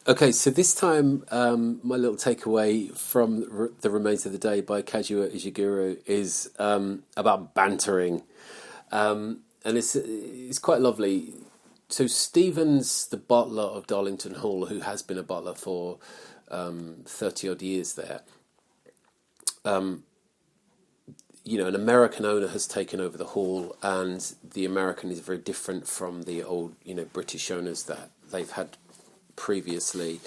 Okay, so this time, my little takeaway from The Remains of the Day by Kazuo Ishiguro is about bantering. And it's quite lovely. So Stephen's the butler of Darlington Hall, who has been a butler for 30 odd years there. An American owner has taken over the hall, and the American is very different from the old, British owners that they've had previously.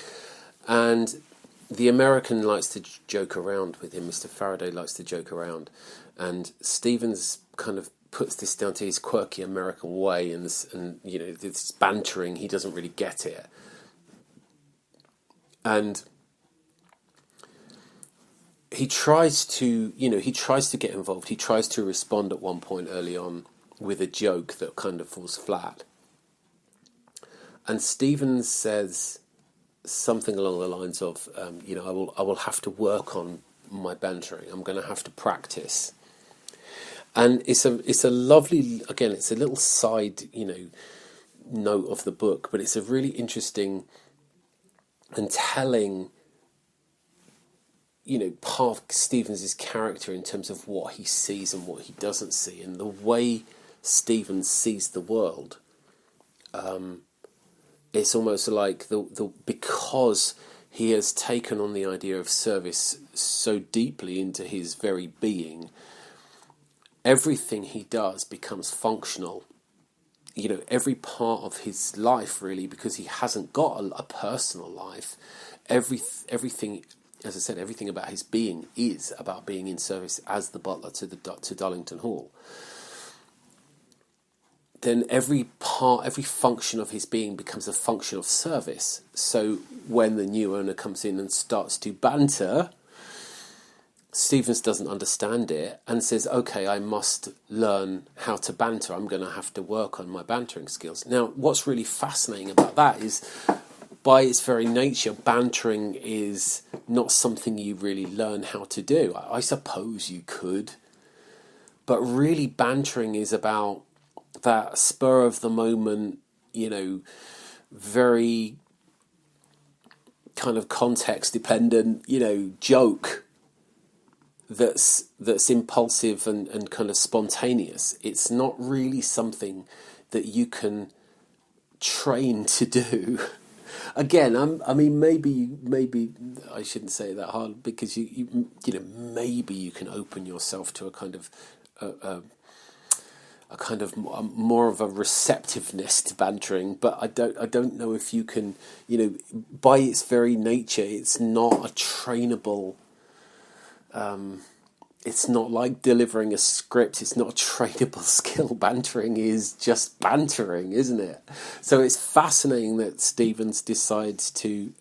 And the American likes to joke around with him. Mr. Faraday likes to joke around, and Stevens kind of puts this down to his quirky American way, and this bantering. He doesn't really get it, and he tries to get involved. He tries to respond at one point early on with a joke that kind of falls flat. And Stevens says something along the lines of, I will have to work on my bantering. I'm going to have to practice. And it's a lovely, again, it's a little side, note of the book, but it's a really interesting and telling part of Stevens' character in terms of what he sees and what he doesn't see, and the way Stevens sees the world. It's almost like because he has taken on the idea of service so deeply into his very being, everything he does becomes functional. Every part of his life, really, because he hasn't got a personal life. Everything. As I said, everything about his being is about being in service as the butler to Darlington Hall. Then every function of his being becomes a function of service. So when the new owner comes in and starts to banter, Stevens doesn't understand it and says, okay, I must learn how to banter. I'm going to have to work on my bantering skills. Now, what's really fascinating about that is, by its very nature, bantering is not something you really learn how to do. I suppose you could, but really bantering is about that spur of the moment, very kind of context dependent, joke that's impulsive and kind of spontaneous. It's not really something that you can train to do. Again, maybe I shouldn't say it that hard, because maybe you can open yourself to a kind of more of a receptiveness to bantering, but I don't know if you can. By its very nature, it's not a trainable. It's not like delivering a script. It's not a trainable skill. Bantering is just bantering, isn't it? So it's fascinating that Stevens decides to,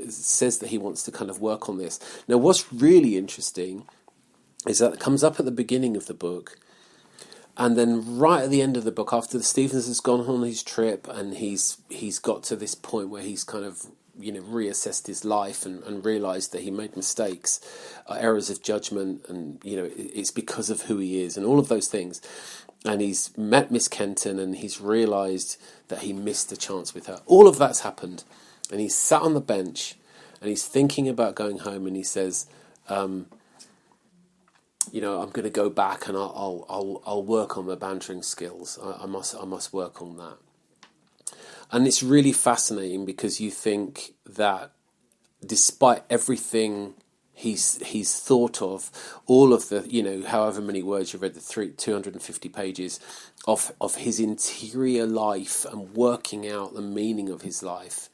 says that he wants to kind of work on this. Now, what's really interesting is that it comes up at the beginning of the book, and then right at the end of the book, after Stevens has gone on his trip and he's got to this point where he's kind of reassessed his life and realised that he made mistakes, errors of judgment, and it's because of who he is and all of those things. And he's met Miss Kenton and he's realised that he missed a chance with her. All of that's happened, and he's sat on the bench and he's thinking about going home, and he says, I'm going to go back and I'll work on my bantering skills. I must work on that. And it's really fascinating, because you think that despite everything he's thought of, all of the, however many words you've read, the 250 pages of his interior life and working out the meaning of his life,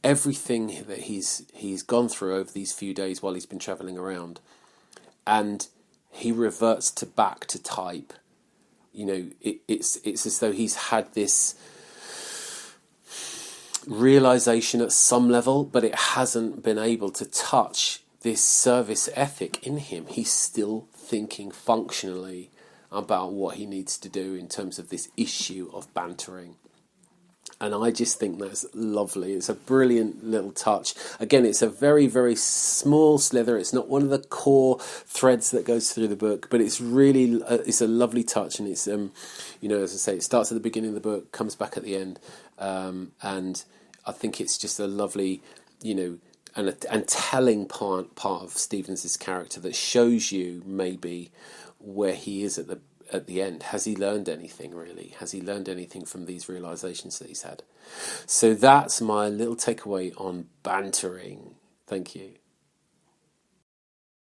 everything that he's gone through over these few days while he's been travelling around, and he reverts back to type. It's as though he's had this realization at some level, but it hasn't been able to touch this service ethic in him. He's still thinking functionally about what he needs to do in terms of this issue of bantering. And I just think that's lovely. It's a brilliant little touch. Again, it's a very, very small slither. It's not one of the core threads that goes through the book, but it's really, it's a lovely touch. And it's, as I say, it starts at the beginning of the book, comes back at the end. And I think it's just a lovely, and telling part of Stevens's character that shows you maybe where he is at the end. Has he learned anything, really? Has he learned anything from these realizations that he's had? So that's my little takeaway on Bantering. Thank you.